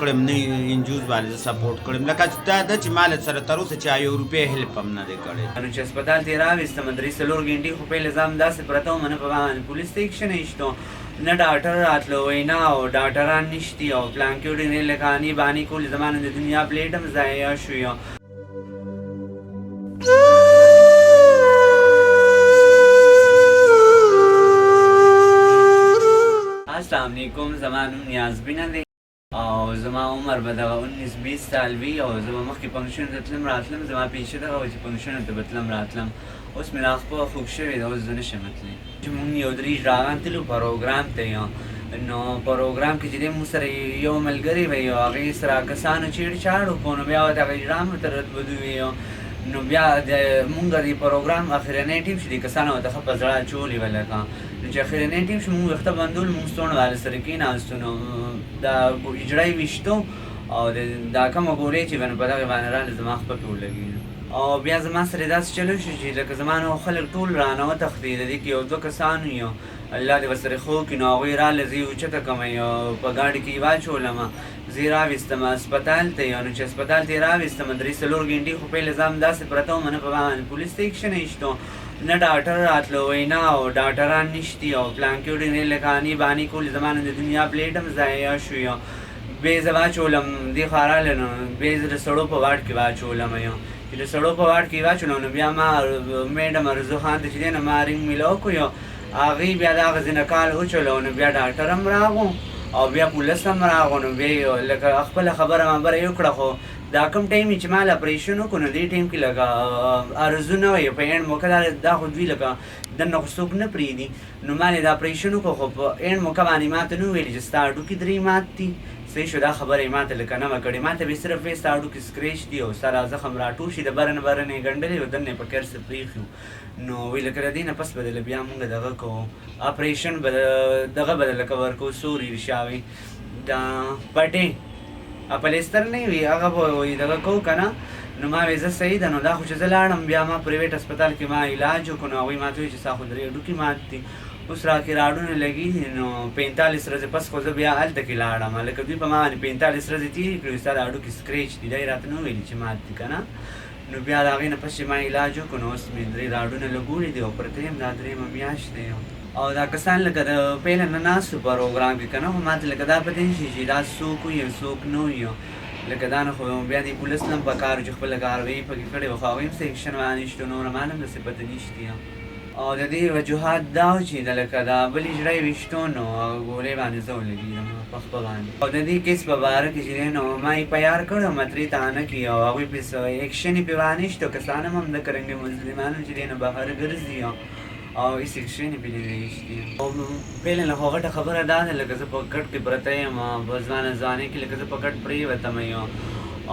کړم نه انجوز باندې سپورټ کړم لکه دا چې مال سره تر اوسه چا یو روپۍ هیلپ هم نه دی کړی نو چې هسپتال ته یې راویستم درې څلور غنټې خو په نظام داسې پرته وم نه په باندې پولیس ته ایکشن ایشتو نه ډاکټر راتلو وایي نه او ډاکټران نشتي او پلان کې وډې لکه اني باني کول زمانه د دنیا پلیټ هم ضایع شوی السلام علیکم زما نوم نیازبینه دی او زما عمر به دغه 19-20 سال وي او زه به مخکې فنکشنو ته تلم راتلم زما پیشه دغه وه چې فنکشنو ته به تلم راتلم اوس مې دا خپله خوږ شوې ده اوس زه نشم تللی چې مونږ یو درې ډاغان تلو پروګرام ته نو پروګرام کې چې دی مونږ سره یو ملګری وی او هغې سره کسانو چیړ چاړ وکړو نو بیا ورته هغه اجرام ته رتبدو وي نو بیا مونږ د پروګرام اخرنی ټیم چې دې کسانو ورته ښه په زړه اچولې وه لکه نو چې اخرنی ټیم چې مونږ ویښته بندول مونږ ستوڼ والا سره کېناستو نو دا اجرا یې ویشتو او دا کومه ګولۍ چې به نو په دغې باندې راله زما خپه پې ولګېدو او بیا زما سره داسې چلو شو چې لکه زما نه خلک ټول رانه وتښتېده دې کې یو دوه کسانو یو الله دې ورسره ښه وکړي نو هغوی راله زه یې اوچته کړم او په ګاډي کې یې واچولم زه یې راویستم هسپتال ته نو چې هسپتال ته یې راویستم درې څلور غنټې خو په نظام داسې پرته وم نه په باندې پولیس ته ایکشن ایشتو نه ډاکټر راتلو وایي نه او ډاکټران نشتي او پلان کې وډې لکه اني باني کول زمانه د دنیا پلیټ هم ضایع شوی بیا زه واچولم دې خوا راغلی نو بیا یې زه د سړو په واټ کې واچولم چې د سړو په واټ کې یې واچولم نو بیا ما میډم ارزو خان ته چې دی نو ما رینګ میله وکړو هغې بیا د هغه ځینه کال وچولو نو بیا ډاکټر هم راغو او بیا پولیس هم راغو نو بیا لکه خپله خبره مبره یې وکړه خو دا کوم ټایم چې ما له اپریشن وکړو نو دې ټایم کې لکه ارزو نه وی په اینډ موقع دا خو دوی لکه دننه خو څوک نه پرېږدي نو ما یې دا اپریشن وکړو خو په اینډ موقع باندې ما ته نه ویلي چې ستا هډوکي درې مات دي صحیح شو دا خبره یې ما ته لکه نه وه کړې ما ته به صرف وایي ستا هډوکي سکریچ دي او ستا را زخم راټول شي د بره نه بره نه یې ګنډلې او دننه یې په کرسه پرېښي نو وی لکه د دې نه پس به دله بیا مونږ دغه کوو اپریشن به دغه به دله کور کوو سوري رشاوي دا پټې پلیستر نه وي هغه به وایي دغه کوو که نه نو ما وی زه صحیح ده نو دا خو چې زه لاړم بیا ما پرایویټ هسپتال کې ما علاج وکړو نو هغوی ما ته وایي چې ستا خو درې هډوکي مات دي اوس راکې راډونه لګي نو 45 ورځې پس خو زه بیا هلته کې لاړم لکه دوی په ما باندې 45 ورځې تېرې کړې ستا د هډوکي سکریچ دي دا یې راته نه ویلي چې مات دي که نه نو بیا د هغې نه پس چې ما علاج وکړو نو اوس مې درې راډونه لګولي دي او پرته یم دا درېیمه میاشت دی او دا کسان لکه د پیله نه ناستو پروګرام کې که نه خو ما ته لکه دا پته نه شي چې دا څوک وي او څوک نه وي لکه دا نه خو بیا دې پولیس نه هم په کار چې خپله کاروایي پکې کړې وه خو هغوی هم څه ایکشن وانخېستو نوره ما نه هم داسې پته نشتي او د دې وجوهات دا و چې د لکه دا بل اجرا یې ویشتو نو هغه ګولۍ باندې زه ولګېدم په خپه باندې او د دې کیس په باره کې چې دی نو ما یې پیار کړم اترې تانه کې او هغوی پرې څه ایکشن یې پرې وانخېستو کسان هم همدغه رنګې مظلمانو چې دی نو بهر ګرځي او هېڅ ایکشن یې پرې نه ویشتي او پهله نه خو غټه خبره دا ده لکه زه په کټ کې پرته یم په ځوانه ځوانۍ کې لکه زه په کټ پرېوتم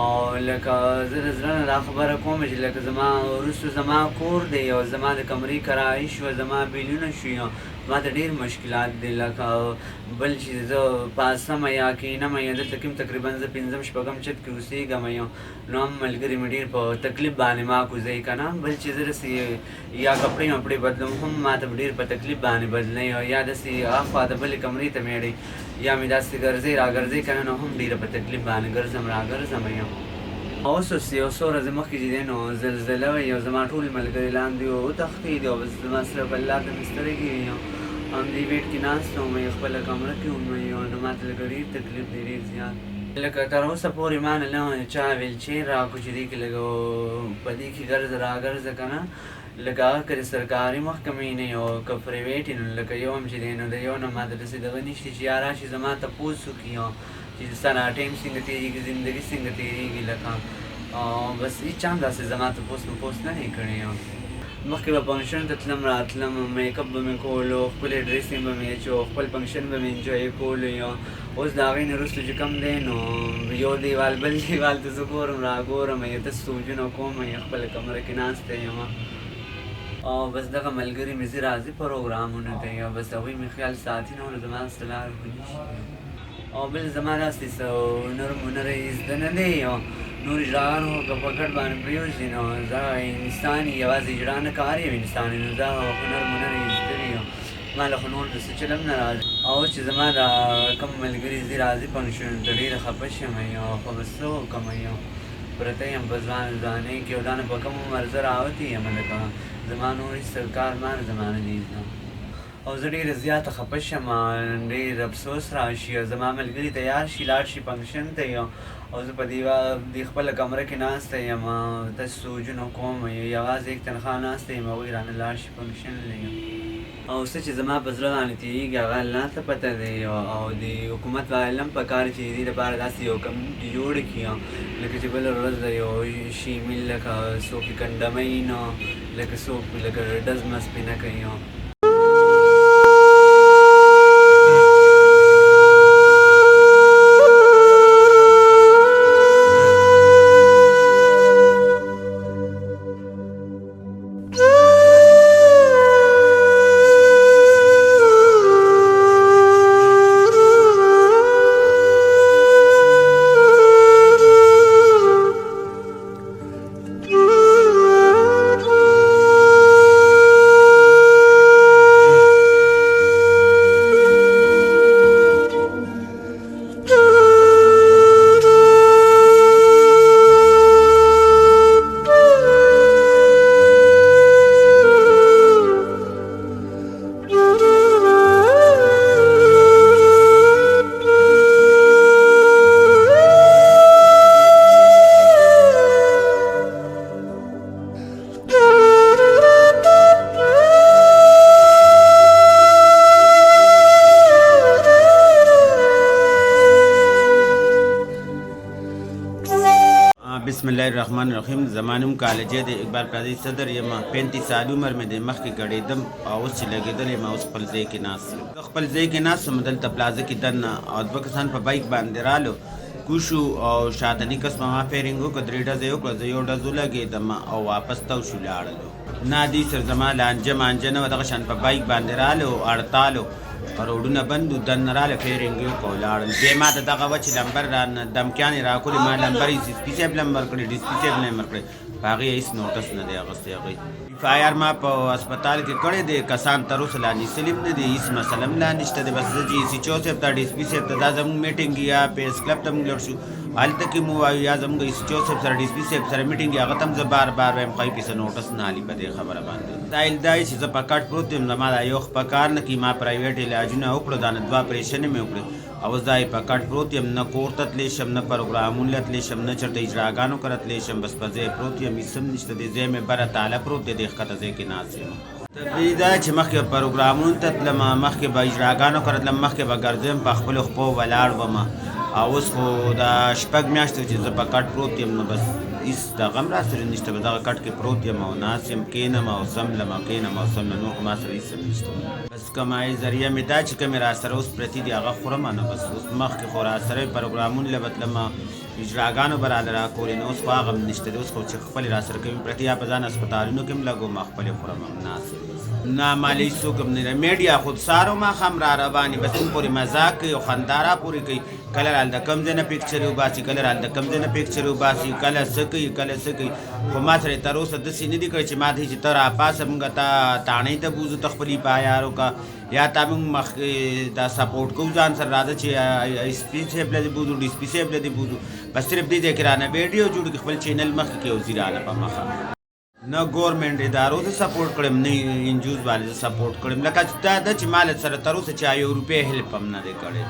او لکه زه د زړه نه دا خبره کوم چې لکه زما وروستو زما کور دی او زما د کمرې کرایي شوه زما بیلونه شوي ما ته ډېر مشکلات دی لکه بل چې زه پاسمه یا کینمه یا دلته کې تقریبا زه 5م 6م چت کې اوسېږم نو هم ملګري مې ډېر په تکلیف باندې ما کوزوي که نه بل چې زه داسې یا کپړې وپړې بدلوم هم ما ته ډېر په تکلیف باندې بدلوي یا داسې اخوا د بلې کمرې ته مې اړوي یا مې داسې ګرځئ راګرځئ که نه نو هم ډېره په تکلیف باندې ګرځم راګرځم اوس یو څو ورځې مخکې چې دی نو زلزله وه یو زما ټول ملګري لاندې وتښتېدي او بس زما صرف الله ته مې سترګې وي همدې ویټ کې ناست وم خپله کمره کې وم نو ما ته لکه ډېر تکلیف دی ډېر زیات لکه تر اوسه پورې ما نه نه چا ویلچیر راکړو چې دې کې لږ په دې کې ګرځه راګرځه که نه لکه هغه که د سرکاري محکمې نه یو که پرایویټ نو لکه یو هم چې دی نو د یو نه ما ته داسې دغه نشته چې یا راشي زما تپوس وکړي چې ستا دا ټایم څنګه تېرېږي زندګي څنګه تېرېږي لکه بس هېچا هم داسې زما تپوس مپوس نه دی کړی مخکې به فنکشن ته تلم راتلم میک اپ به مې کولو خپلې ډریسینګ به مې اچو خپل فنکشن به مې انجوی کولو اوس د هغې نه وروسته چې کوم دی نو یو دیوال بل دیوال ته زه ګورم راګورم یا ته سوچونه کوم یا خپله کمره کې ناسته یم او بس دغه ملګري مې زه راځي پروګرامونو ته یا بس هغوی مې خیال ساتي نه نو زما داسې لاره خو نشته او بل زما داسې څه هنر منر یې زده نه دی نور اجراګان خو که په کټ باندې پرېوځي نو زه انسان یوازې اجرا نه کار یم انسان نو زه هنر منر یې زده وي ما له خو نور داسې چلم نه راځي او چې زما دا کوم ملګري دي راځي فنکشن ته ډېره خفه شوم یو خو بس څه وکړم یو پرته یم په ځوانۍ کې او دا نه په کوم عمر زه راوتې یم لکه زما نور هېڅ کار ما نه زما نه دي او زه ډېره زیاته خفه شم ډېر افسوس راشي او زما ملګري تیار شي لاړ شي فنکشن ته یو او زه په دې خپله کمره کې ناسته یم داسې سوچونه کوم یوازې یک تنخوا ناسته یم هغوی رانه لاړ شي فنکشن او څه چې زما په زړه باندې تېرېږي هغه الله ته پته دی او د حکومت والا هم پکار چې دې لپاره داسې یو کمیونټي جوړه کړي لکه چې بله ورځ د یو شي میل لکه څوک یې کنډموي نه لکه څوک لکه ډز مز پې نه کوي بسم الله الرحمن الرحیم. زمانم کالجه د اقبال قاضي صدر یم. 35 سال عمر مې د مخ کې غړېدم او اوس چې لګېدلې ما اوس خپل ځای کې ناست یم. خپل ځای کې ناست یم دلته پلازه کې دننه او دوه کسان په بایک باندې رالو کوشو او شاتني کس ما فیرینګ وکړ 3 ډزې وکړه زه یو ډز ولګېدم او واپس تو شو لاړلو نادي سر زما لانجه مانجه نه دغه شان په بایک باندې رالو اړتالو روډونه بندو دننه راله فیرینګ یې وکړ لاړل بیا ما د دغه وچې لمبر را دمکیانې راکولې ما لمبر یې سي پي صاحب لمبر کړی ډي سي صاحب لمبر کړی په هغې هېڅ نوټس نه دی اخیستی هغوی اف آی آر ما په هسپتال کې کړی دی کسان تر اوسه لا نیسلي هم نه دي هېڅ مسله هم لا نشته دی بس زه چې سی چو صاحب ته ډي سي پي صاحب ته دا زموږ میټینګ یا پیس کلب ته موږ لړ شو هلته کې مو وایو یا زموږ سی چو صاحب سره ډي سي پي صاحب سره میټینګ هغه ته هم زه بار بار وایم خو یې نوټس نه حالي په دې خبره باندې دایل دا چې زه په کټ پروت یم زما دا یو په کار نه کي ما پرایویټ علاجونه وکړو دا نه 2 اپریشنې مې وکړې او اوس دا یې په کټ پروت یم نه کور ته تللی شم نه پروګرامونو له تللی شم نه چېرته اجراګانو کره تللی شم بس په ځای پروت یم هېڅ هم نشته دی ځای مې بره تاله پروت دی دې ښکته ځای کې ناست یم طبیعي دا چې مخکې پروګرامونو ته تلم مخکې به اجراګانو کره تلم مخکې به ګرځم په خپلو خپو ولاړ وم او اوس خو دا شپږ میاشتې چې زه په کټ پروت یم نو بس هېڅ دغه هم راسره نشته په دغه کټ کې پروت یم او ناست یم کښېنم او څملم او کښېنم او څملم نور خو ما سره هېڅ هم نشته بس کمایي ذریعه مې دا چې کومې راسره اوس پرتې دي هغه خورم نه بس اوس مخکې خو راسره پروګرامونو له به تلم اجراګانو به راله راکولې نو اوس خو هغه هم نشته دی اوس خو چې خپلې راسره کوي پرتې یا په ځان هسپتالونو کې هم لګوم خپلې خورم هم ناست نه مالی څوک هم نه میډیا خود سارو ماښام را روانې بس هم پورې مذاق کوي او خندا را پورې کوي کله رال د کم ځای نه پیکچرې وباسي کله رال د کم ځای نه پیکچرې وباسي کله څه کوي کله څه کوي خو ما سره تر اوسه داسې نه دي کړی چې ما ته چې ته راپاسه مونږ ته تاڼۍ ته بوځو ته خپلې پایارو کا یا تا مونږ مخکې دا سپورټ کوو ځان سره راځه چې ایس پي صاحب له دې بوځو ډي سي پي صاحب له دې بوځو بس صرف دې ځای کې رانه ویډیو جوړ کړي خپل چینل مخکې کې اوځي رانه په مخه نه ګورمنټ ادارو ته سپورټ کړم نه انجوز والے ته سپورټ کړم لکه دا ده چې ما له سره تر اوسه چا یو روپۍ هیلپ هم نه دی کړی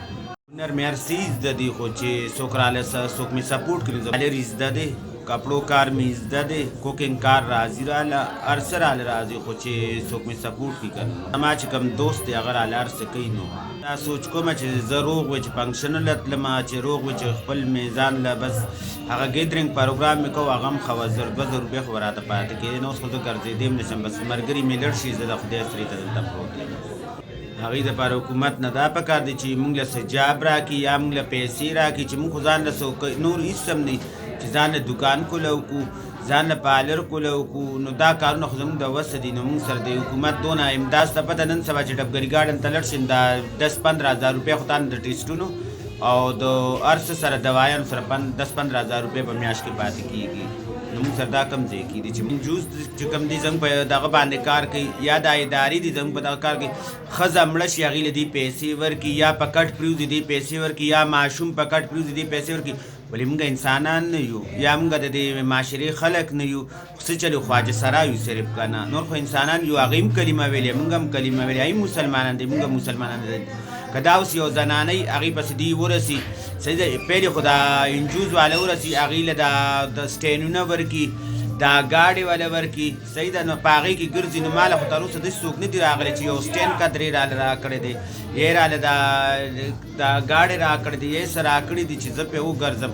هنر مې هر څه زده دي خو چې څوک راله څوک مې سپورټ کړي زه زده دی کپړو کار مې زده دی کوکینګ کار راځي راله هر څه راله راځي خو چې څوک مې سپورټ کړي که زما چې کوم دوست دی هغه راله هر څه کوي نو دا سوچ کومه چې زه روغ وی چې فنکشنو له تلمه چې روغ وی چې خپل میزان له بس هغه ګیدرینګ پروګرام مې کوو هغه هم ښه وه 2,000 روپۍ خو به راته پاتې کېدې نو اوس خو زه ګرځېدی هم نشم بس ملګري مې لړ شي زه د خدای سرې ته دلته پروت یم هغوی دپاره حکومت نه دا پکار دی چې موږ له سجاب راکړي یا موږ له پیسې راکړي چې موږ خو ځان له نور هېڅ هم نه چې ځان له دوکان کوله وکړو ځان له پالر کوله وکړو نو دا کارونه خو زموږ د وسه دي نو موږ سره د حکومت دونه امداد ته پته نن سبا چې ډبګري ګارډن ته لړ شم دا 10-15 هزار روپۍ خو تانه د ټیسټونو او د هر څه سره دوایانو سره 10-15 هزار روپۍ په میاشت کې پاتې کېږي نو موږ سره دا کم ځای کې دي چې جوز چې کم دي زموږ په دغه باندې کار کوي یا د ادارې دي زموږ په دغه کار کې ښځه مړه شي هغې له دې پیسې ورکړي یا په کټ پرېوځي دې پیسې ورکړي یا ماشوم په کټ پرېوځي دې پیسې ورکړي ولې موږ انسانان نه یو یا موږ د دې معاشرې خلک نه یو څه چلو خواجه سرا یو صرف که نه نور خو انسانان یو هغې هم کلمه ویلې موږ هم کلمه ویلې هغې مسلمانان دي موږ هم مسلمانان دي که دا اوس یو زنانۍ هغې پسې دوی ورسي صحیح ده پهلې خو دا انجوز والا ورسي هغې له د سټینونه ورکړي دا ګاډې والا ورکړي صحیح ده نو په هغې کې ګرځي نو ماله خو تر اوسه داسې څوک نه دي راغلی چې یو سټین قدرې راله راکړی دی یې راله دا ګاډې راکړی دی یې څه راکړي دي چې زه پرې وګرځم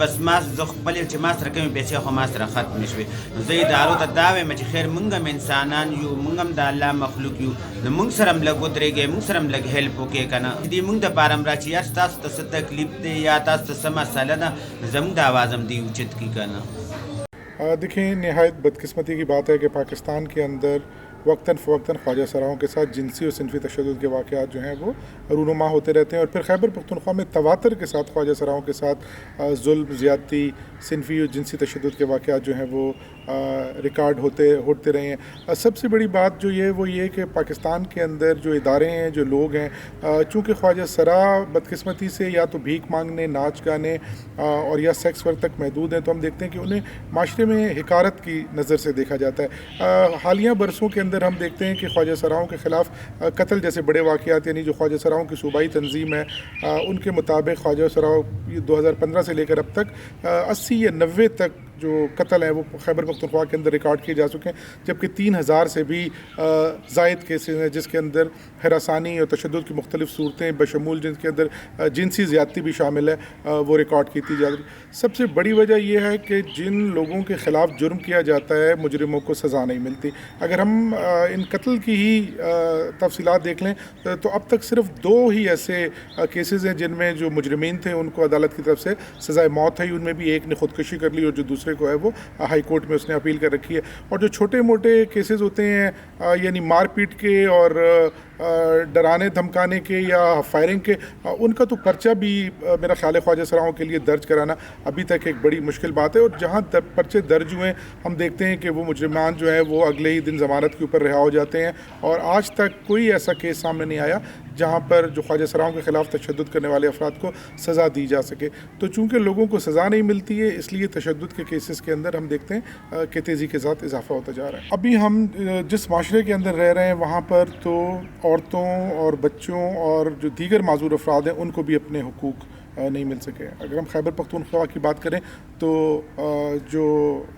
بس ما زه خپل چې ما سره کومې پیسې خو ما سره ختمې شوې نو زه ادارو ته دا وایم چې خیر موږ هم انسانان یو موږ هم د الله مخلوق یو نو موږ سره هم لږ ودرېږئ موږ سره هم لږ هیلپ وکړئ که نه دې موږ دپاره هم را چې یار تاسو ته څه تکلیف دی یا تاسو ته څه مسله ده نو زموږ د آواز هم دی اوچت کړي که نه دیکھیں نہایت بدقسمتی کی بات ہے کہ پاکستان کے اندر وقتاً فوقتاً خواجہ سراؤں کے ساتھ جنسی اور صنفی تشدد کے واقعات جو ہیں وہ رونما ہوتے رہتے ہیں اور پھر خیبر پختونخوا میں تواتر کے ساتھ خواجہ سراؤں کے ساتھ ظلم زیادتی صنفی اور جنسی تشدد کے واقعات جو ہیں وہ ریکارڈ ہوتے رہے ہیں سب سے بڑی بات جو یہ کہ پاکستان کے اندر جو ادارے ہیں جو لوگ ہیں چونکہ خواجہ سرا بدقسمتی سے یا تو بھیک مانگنے ناچ گانے اور یا سیکس ورک تک محدود ہیں تو ہم دیکھتے ہیں کہ انہیں معاشرے میں حقارت کی نظر سے دیکھا جاتا ہے حالیہ برسوں کے اندر ہم دیکھتے ہیں کہ خواجہ سراؤں کے خلاف قتل جیسے بڑے واقعات یعنی جو خواجہ سراؤں کی صوبائی تنظیم ہے ان کے مطابق خواجہ سراؤں 2015 سے لے کر اب تک 80 یا 90 تک جو قتل ہیں وہ خیبر پختونخوا کے اندر ریکارڈ کیے جا چکے ہیں جبکہ 3000 سے بھی زائد کیسز ہیں جس کے اندر ہراسانی اور تشدد کی مختلف صورتیں بشمول جن کے اندر جنسی زیادتی بھی شامل ہے وہ ریکارڈ کی جا رہی سب سے بڑی وجہ یہ ہے کہ جن لوگوں کے خلاف جرم کیا جاتا ہے مجرموں کو سزا نہیں ملتی اگر ہم ان قتل کی ہی تفصیلات دیکھ لیں تو اب تک صرف 2 ہی ایسے کیسز ہیں جن میں جو مجرمین تھے ان کو عدالت کی طرف سے سزائے موت ہے ان میں بھی ایک نے خودکشی کر لی اور جو دوسرے کو ہے وہ ہائی کورٹ میں اس نے اپیل کر رکھی ہے اور جو چھوٹے موٹے کیسز ہوتے ہیں یعنی مار پیٹ کے اور ڈرانے دھمکانے کے یا فائرنگ کے ان کا تو پرچہ بھی میرا خیال ہے خواجہ سراؤں کے لیے درج کرانا ابھی تک ایک بڑی مشکل بات ہے اور جہاں پرچے درج ہوئے ہم دیکھتے ہیں کہ وہ مجرمان جو ہیں وہ اگلے ہی دن ضمانت کے اوپر رہا ہو جاتے ہیں اور آج تک کوئی ایسا کیس سامنے نہیں آیا جہاں پر جو خواجہ سراؤں کے خلاف تشدد کرنے والے افراد کو سزا دی جا سکے تو چونکہ لوگوں کو سزا نہیں ملتی ہے اس لیے تشدد کے کیسز کے اندر ہم دیکھتے ہیں کہ تیزی کے ساتھ اضافہ ہوتا جا رہا ہے ابھی ہم جس معاشرے کے اندر رہ رہے ہیں وہاں پر تو عورتوں اور بچوں اور جو دیگر معذور افراد ہیں ان کو بھی اپنے حقوق نہیں مل سکے اگر ہم خیبر پختونخوا کی بات کریں تو جو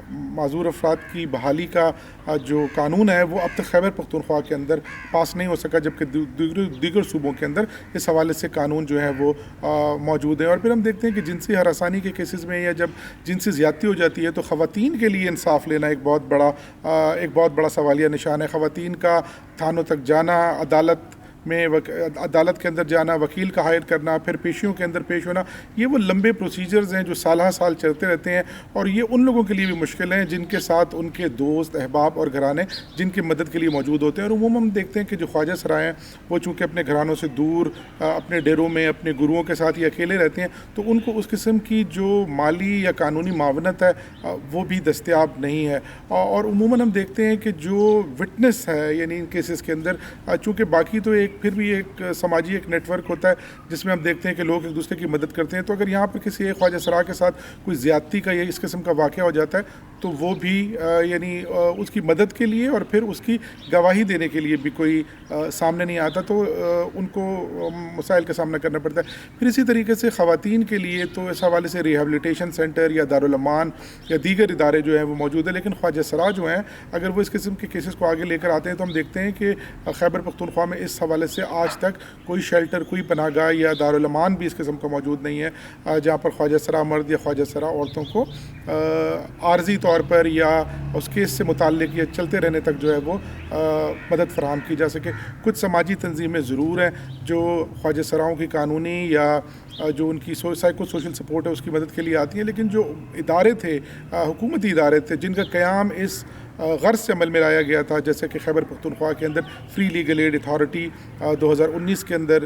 معذور افراد کی بحالی کا جو قانون ہے وہ اب تک خیبر پختونخوا کے اندر پاس نہیں ہو سکا جبکہ دیگر صوبوں کے اندر اس حوالے سے قانون جو ہے وہ موجود ہے اور پھر ہم دیکھتے ہیں کہ جنسی ہراسانی کے کیسز میں یا جب جنسی زیادتی ہو جاتی ہے تو خواتین کے لیے انصاف لینا ایک بہت بڑا سوالیہ نشان ہے خواتین کا تھانوں تک جانا عدالت کے اندر جانا وکیل کا ہائر کرنا پھر پیشیوں کے اندر پیش ہونا یہ وہ لمبے پروسیجرز ہیں جو سالہ سال چلتے رہتے ہیں اور یہ ان لوگوں کے لیے بھی مشکل ہیں جن کے ساتھ ان کے دوست احباب اور گھرانے جن کی مدد کے لیے موجود ہوتے ہیں اور عموماً ہم دیکھتے ہیں کہ جو خواجہ سرائے ہیں وہ چونکہ اپنے گھرانوں سے دور اپنے ڈیروں میں اپنے گروؤں کے ساتھ ہی اکیلے رہتے ہیں تو ان کو اس قسم کی جو مالی یا قانونی معاونت ہے وہ بھی دستیاب نہیں ہے اور عموماً ہم دیکھتے ہیں کہ جو وٹنس ہے یعنی ان کیسز کے اندر چونکہ باقی تو پھر بھی ایک سماجی ایک نیٹ ورک ہوتا ہے جس میں ہم دیکھتے ہیں کہ لوگ ایک دوسرے کی مدد کرتے ہیں تو اگر یہاں پر کسی ایک خواجہ سرا کے ساتھ کوئی زیادتی کا یا اس قسم کا واقعہ ہو جاتا ہے تو وہ بھی یعنی اس کی مدد کے لیے اور پھر اس کی گواہی دینے کے لیے بھی کوئی سامنے نہیں آتا تو ان کو مسائل کا سامنا کرنا پڑتا ہے پھر اسی طریقے سے خواتین کے لیے تو اس حوالے سے ریہیبلیٹیشن سینٹر یا دارالامان یا دیگر ادارے جو ہیں وہ موجود ہیں لیکن خواجہ سرا جو ہیں اگر وہ اس قسم کے کیسز کو آگے لے کر آتے ہیں تو ہم دیکھتے ہیں کہ خیبر پختونخوا میں اس حوالے سے آج تک کوئی شیلٹر کوئی پناہ گاہ یا دارالامان بھی اس قسم کا موجود نہیں ہے جہاں پر خواجہ سرا مرد یا خواجہ سرا عورتوں کو عارضی طور پر یا اس کیس سے متعلق یا چلتے رہنے تک جو ہے وہ مدد فراہم کی جا سکے. کچھ سماجی تنظیمیں ضرور ہیں جو خواجہ سراؤں کی قانونی یا جو ان کی سائیکو سوشل سپورٹ ہے اس کی مدد کے لیے آتی ہیں, لیکن جو ادارے تھے, حکومتی ادارے تھے جن کا قیام اس غرض سے عمل میں لایا گیا تھا, جیسے کہ خیبر پختونخوا کے اندر فری لیگل ایڈ اتھارٹی 2019 کے اندر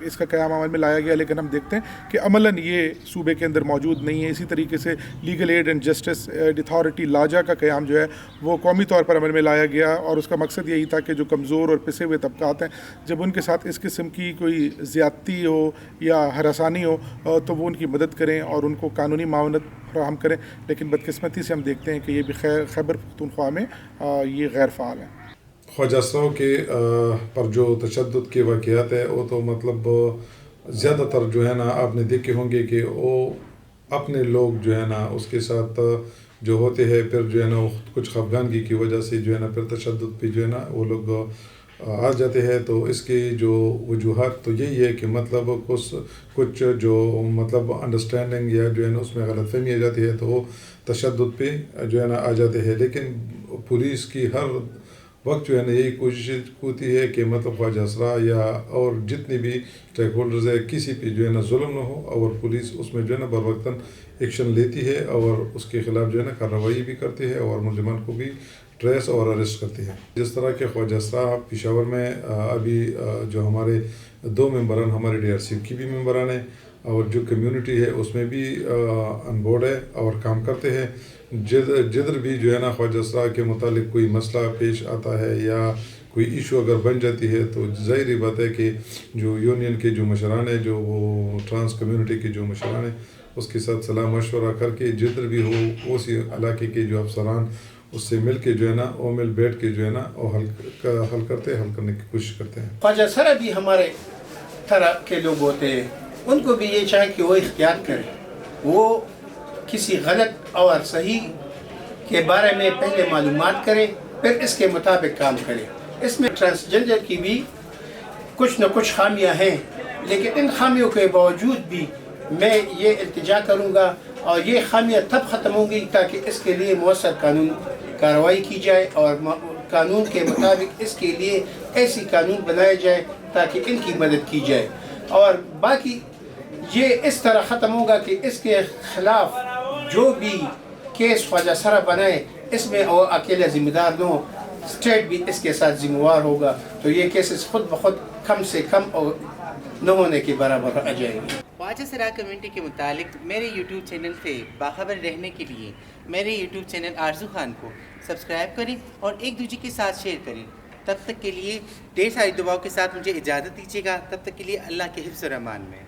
اس کا قیام عمل میں لایا گیا, لیکن ہم دیکھتے ہیں کہ عملاً یہ صوبے کے اندر موجود نہیں ہے. اسی طریقے سے لیگل ایڈ اینڈ جسٹس اتھارٹی لاجا کا قیام جو ہے وہ قومی طور پر عمل میں لایا گیا, اور اس کا مقصد یہی تھا کہ جو کمزور اور پسے ہوئے طبقات ہیں جب ان کے ساتھ اس قسم کی کوئی زیادتی ہو یا ہراسانی ہو تو وہ ان کی مدد کریں اور ان کو قانونی معاونت فراہم کریں. لیکن بدقسمتی سے ہم دیکھتے ہیں کہ یہ بھی خیبر پختونخوا میں یہ غیر فعال ہیں. خواجہ سراؤں کے پر جو تشدد کے واقعات ہے وہ تو مطلب زیادہ تر جو ہے نا آپ نے دیکھے ہوں گے کہ وہ اپنے لوگ جو ہے نا اس کے ساتھ جو ہوتے ہیں, پھر جو ہے نا کچھ خفگانگی کی وجہ سے جو ہے نا پھر تشدد پہ جو ہے نا وہ لوگ آ جاتے ہیں. تو اس کی جو وجوہات تو یہی ہے کہ مطلب کچھ جو مطلب انڈرسٹینڈنگ یا جو ہے نا اس میں غلط فہمی آ جاتی ہے تو وہ تشدد پہ جو ہے نا آ جاتے ہیں. لیکن پولیس کی ہر وقت جو ہے نا یہی کوشش ہوتی ہے کہ مطلب خواجہ سرا یا اور جتنی بھی اسٹیک ہولڈرز ہے کسی پہ جو ہے نا ظلم نہ ہو, اور پولیس اس میں جو ہے نا بر وقتاً ایکشن لیتی ہے اور اس کے خلاف جو ہے نا کارروائی بھی کرتی ہے اور ملزمان کو بھی ٹریس اور اریسٹ کرتی ہے. جس طرح کہ خواجہ سرا پشاور میں ابھی جو ہمارے 2 ممبران ہمارے DRC کی بھی ممبران ہیں اور جو کمیونٹی ہے اس میں بھی ان بورڈ ہے اور کام کرتے ہیں. جدھر بھی جو ہے نا خواجہ سرا کے متعلق کوئی مسئلہ پیش آتا ہے یا کوئی ایشو اگر بن جاتی ہے تو ظاہری بات ہے کہ جو یونین کے جو مشران ہیں, جو وہ ٹرانس کمیونٹی کے جو مشران ہیں, اس کے ساتھ صلاح مشورہ کر کے جدھر بھی ہو اسی علاقے کے جو افسران اس سے مل کے جو ہے نا وہ مل بیٹھ کے جو ہے نا وہ حل کرنے کی کوشش کرتے ہیں. خواجہ سرا بھی ہمارے طرح کے لوگ ہوتے ہیں, ان کو بھی یہ چاہے کہ وہ اختیار کریں, وہ کسی غلط اور صحیح کے بارے میں پہلے معلومات کریں پھر اس کے مطابق کام کریں. اس میں ٹرانسجنڈر کی بھی کچھ نہ کچھ خامیاں ہیں, لیکن ان خامیوں کے باوجود بھی میں یہ التجا کروں گا اور یہ خامیاں تب ختم ہوں گی تاکہ اس کے لیے مؤثر قانون کارروائی کی جائے اور قانون کے مطابق اس کے لیے ایسی قانون بنائے جائے تاکہ ان کی مدد کی جائے. اور باقی یہ اس طرح ختم ہوگا کہ اس کے خلاف جو بھی کیس خواجہ سرا بنائے اس میں وہ اکیلا ذمہ دار نہ ہو, اسٹیٹ بھی اس کے ساتھ ذمہ وار ہوگا, تو یہ کیسز خود بخود کم سے کم اور نہ ہونے کے برابر آ جائیں گے. خواجہ سرا کمیونٹی کے متعلق میرے یوٹیوب چینل سے باخبر رہنے کے لیے میرے یوٹیوب چینل آرزو خان کو سبسکرائب کریں اور ایک دوسرے کے ساتھ شیئر کریں. تب تک کے لیے ڈھیر ساری دعاؤں کے ساتھ مجھے اجازت دیجیے گا. تب تک کے لیے اللہ کے حفظ و امان میں.